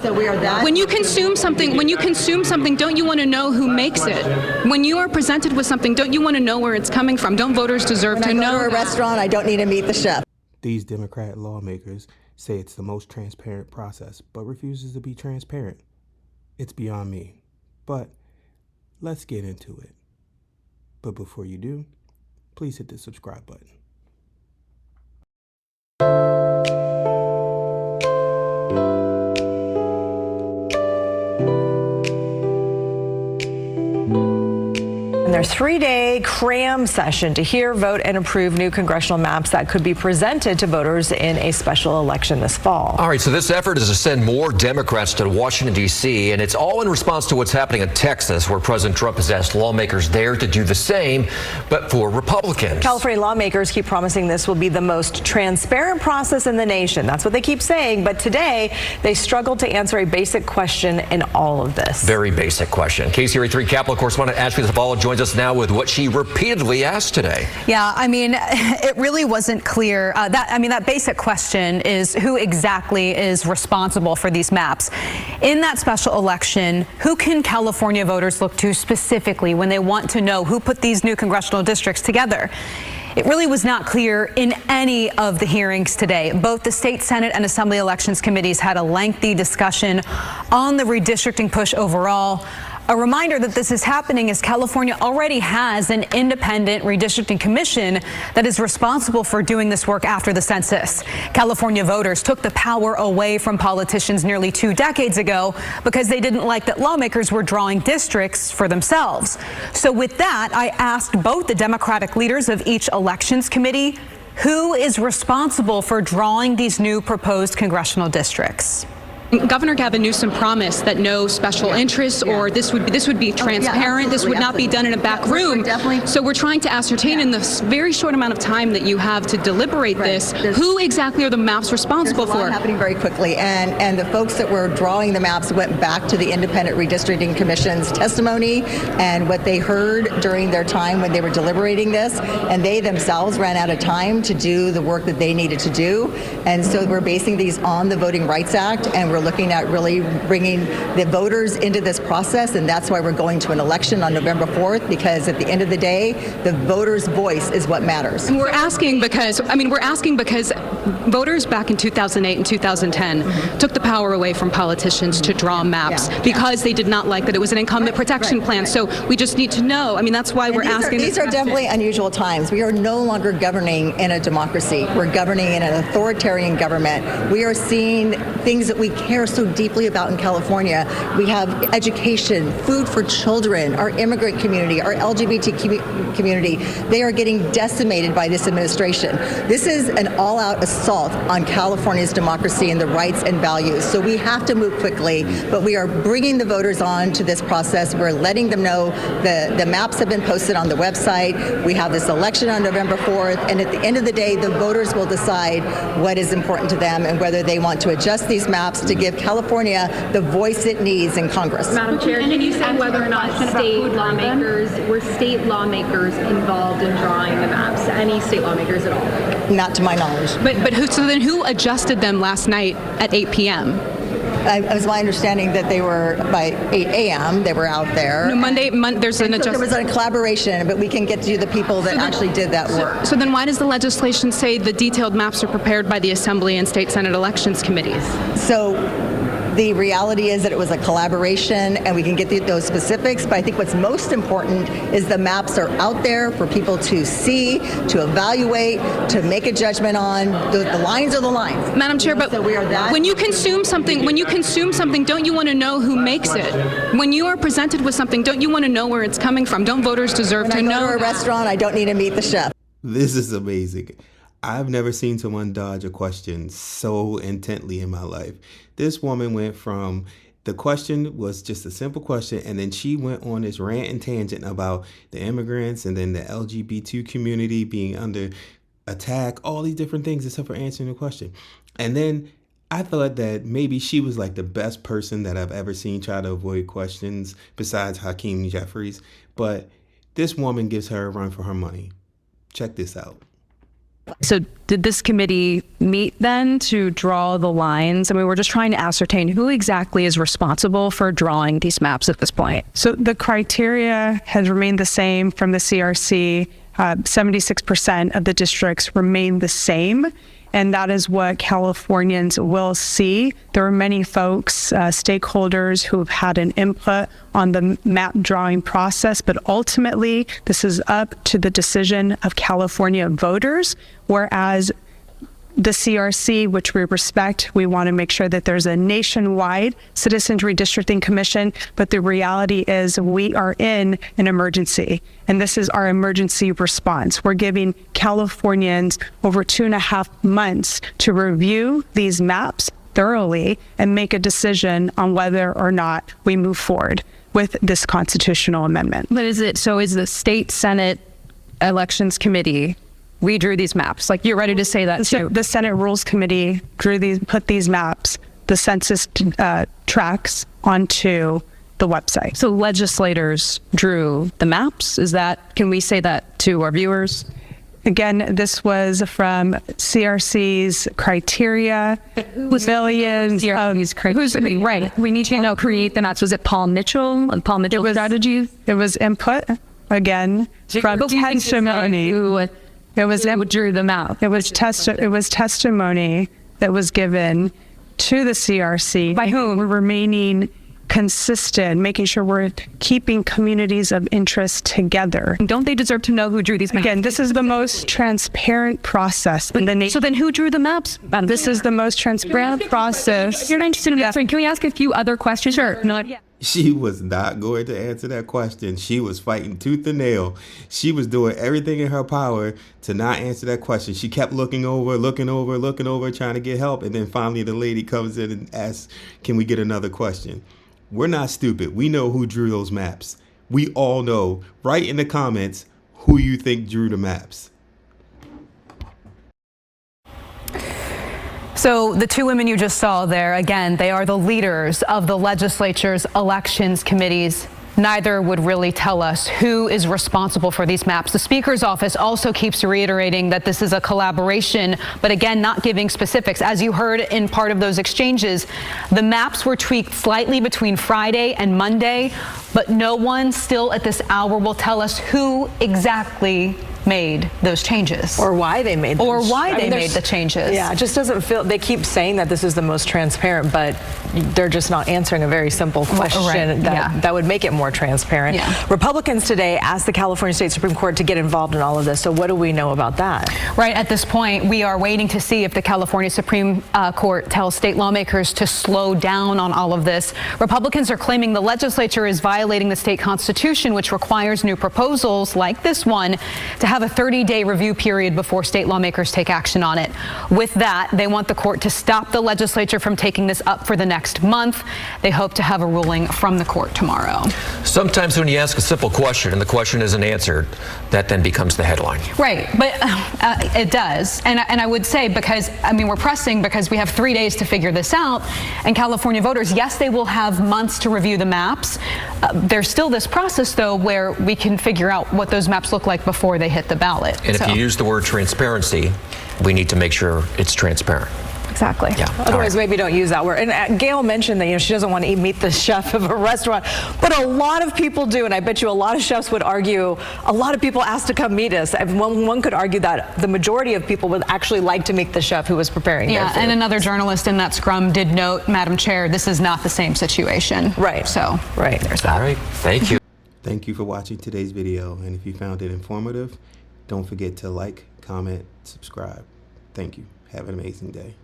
So we are that. When you consume something, don't you want to know who makes it? When you are presented with something, don't you want to know where it's coming from? Don't voters deserve to know? When I go to a restaurant, I don't need to meet the chef. These Democrat lawmakers say it's the most transparent process, but refuses to be transparent. It's beyond me. But let's get into it. But before you do, please hit the subscribe button. Their 3-day cram session to hear, vote, and approve new congressional maps that could be presented to voters in a special election this fall. All right, so this effort is to send more Democrats to Washington, D.C., and it's all in response to what's happening in Texas, where President Trump has asked lawmakers there to do the same, but for Republicans. California lawmakers keep promising this will be the most transparent process in the nation. That's what they keep saying, but today they struggled to answer a basic question in all of this. Very basic question. KCRA 3 Capitol correspondent Ashley Zavala joins us now with what she repeatedly asked today. Yeah, I mean, it really wasn't clear. That basic question is who exactly is responsible for these maps. In that special election, who can California voters look to specifically when they want to know who put these new congressional districts together? It really was not clear in any of the hearings today. Both the state Senate and Assembly elections committees had a lengthy discussion on the redistricting push overall. A reminder that this is happening as California already has an independent redistricting commission that is responsible for doing this work after the census. California voters took the power away from politicians nearly 2 decades ago because they didn't like that lawmakers were drawing districts for themselves. So with that, I asked both the Democratic leaders of each elections committee, who is responsible for drawing these new proposed congressional districts? Governor Gavin Newsom promised that no special interests or this would be transparent. This would not be done in a back room. So we're trying to ascertain in this very short amount of time that you have to deliberate this, who exactly are the maps responsible for? There's a lot happening very quickly, and the folks that were drawing the maps went back to the Independent Redistricting Commission's testimony and what they heard during their time when they were deliberating this, and they themselves ran out of time to do the work that they needed to do. And so we're basing these on the Voting Rights Act, and we're looking at really bringing the voters into this process, and that's why we're going to an election on November 4th, because at the end of the day, the voters' voice is what matters. And we're asking because voters back in 2008 and 2010 took the power away from politicians to draw maps because they did not like that it was an incumbent protection plan. So we just need to know. I mean, that's why we're asking. These are definitely unusual times. We are no longer governing in a democracy. We're governing in an authoritarian government. We are seeing things that we care so deeply about in California. We have education, food for children, our immigrant community, our LGBT community. They are getting decimated by this administration. This is an all-out assault on California's democracy and the rights and values. So we have to move quickly, but we are bringing the voters on to this process. We're letting them know the maps have been posted on the website. We have this election on November 4th, and at the end of the day, the voters will decide what is important to them and whether they want to adjust these maps to give California the voice it needs in Congress. Madam Chair, can you say whether or not state lawmakers involved in drawing the maps? Any state lawmakers at all? Not to my knowledge. But who adjusted them last night at 8 p.m.? It was my understanding that they were by 8 a.m. They were out there. No, there's an adjustment. There was a collaboration, but we can get to the people that actually did that work. So then why does the legislation say the detailed maps are prepared by the Assembly and State Senate elections committees? So the reality is that it was a collaboration, and we can get those specifics, but I think what's most important is the maps are out there for people to see, to evaluate, to make a judgment on. The lines are the lines. Madam Chair, but so we are that. When you consume something, don't you want to know who makes it? When you are presented with something, don't you want to know where it's coming from? Don't voters deserve to know? When I go to a restaurant, I don't need to meet the chef. This is amazing. I've never seen someone dodge a question so intently in my life. This woman went from the question was just a simple question, and then she went on this rant and tangent about the immigrants and then the LGBT community being under attack, all these different things except for answering the question. And then I thought that maybe she was like the best person that I've ever seen try to avoid questions besides Hakeem Jeffries. But this woman gives her a run for her money. Check this out. So did this committee meet then to draw the lines? I mean, we're just trying to ascertain who exactly is responsible for drawing these maps at this point. So the criteria has remained the same from the CRC. 76% of the districts remain the same. And that is what Californians will see. There are many folks, stakeholders who have had an input on the map drawing process, but ultimately this is up to the decision of California voters, whereas the CRC, which we respect, we want to make sure that there's a nationwide Citizens Redistricting Commission, but the reality is we are in an emergency, and this is our emergency response. We're giving Californians over 2.5 months to review these maps thoroughly and make a decision on whether or not we move forward with this constitutional amendment. But is the state Senate elections committee redrew these maps? Like, you're ready to say that too? The Senate Rules Committee put these maps, the census tracks, onto the website. So legislators drew the maps? Can we say that to our viewers? Again, this was from CRC's criteria. Millions of right. We need to know create the maps. Was it Paul Mitchell and Paul Mitchell strategies? It was input again from testimony. It was drew them out. It was testimony that was given to the CRC. By whom? We're remaining consistent, making sure we're keeping communities of interest together. Don't they deserve to know who drew these maps? Again, this is the most transparent process in the nation. So then who drew the maps? This is the most transparent process. You're not interested in that. Can we ask a few other questions? Sure. Yeah. She was not going to answer that question. She was fighting tooth and nail. She was doing everything in her power to not answer that question. She kept looking over, trying to get help. And then finally the lady comes in and asks, can we get another question? We're not stupid. We know who drew those maps. We all know. Write in the comments who you think drew the maps. So the two women you just saw there, again, they are the leaders of the legislature's elections committees. Neither would really tell us who is responsible for these maps. The Speaker's office also keeps reiterating that this is a collaboration, but again, not giving specifics. As you heard in part of those exchanges, the maps were tweaked slightly between Friday and Monday, but no one still at this hour will tell us who exactly made those changes. Or why they made them. Or why they made the changes. Yeah, it just doesn't feel, they keep saying that this is the most transparent, but they're just not answering a very simple question that would make it more transparent. Yeah. Republicans today asked the California State Supreme Court to get involved in all of this. So what do we know about that? Right at this point, we are waiting to see if the California Supreme Court tells state lawmakers to slow down on all of this. Republicans are claiming the legislature is violating the state constitution, which requires new proposals like this one to have a 30-day review period before state lawmakers take action on it. With that, they want the court to stop the legislature from taking this up for the next month. They hope to have a ruling from the court tomorrow. Sometimes when you ask a simple question and the question isn't answered, that then becomes the headline. Right, but it does. And I would say, because, I mean, we're pressing because we have 3 days to figure this out. And California voters, yes, they will have months to review the maps. There's still this process, though, where we can figure out what those maps look like before they hit the ballot. And if you use the word transparency, we need to make sure it's transparent. Exactly. Yeah. Otherwise, maybe don't use that word. And Gail mentioned that, she doesn't want to meet the chef of a restaurant, but a lot of people do, and I bet you a lot of chefs would argue. A lot of people asked to come meet us. One could argue that the majority of people would actually like to meet the chef who was preparing. Yeah, their food. and another journalist in that scrum did note, Madam Chair, this is not the same situation. Right. So there's that. All right. Thank you. Thank you for watching today's video, and if you found it informative, don't forget to like, comment, subscribe. Thank you. Have an amazing day.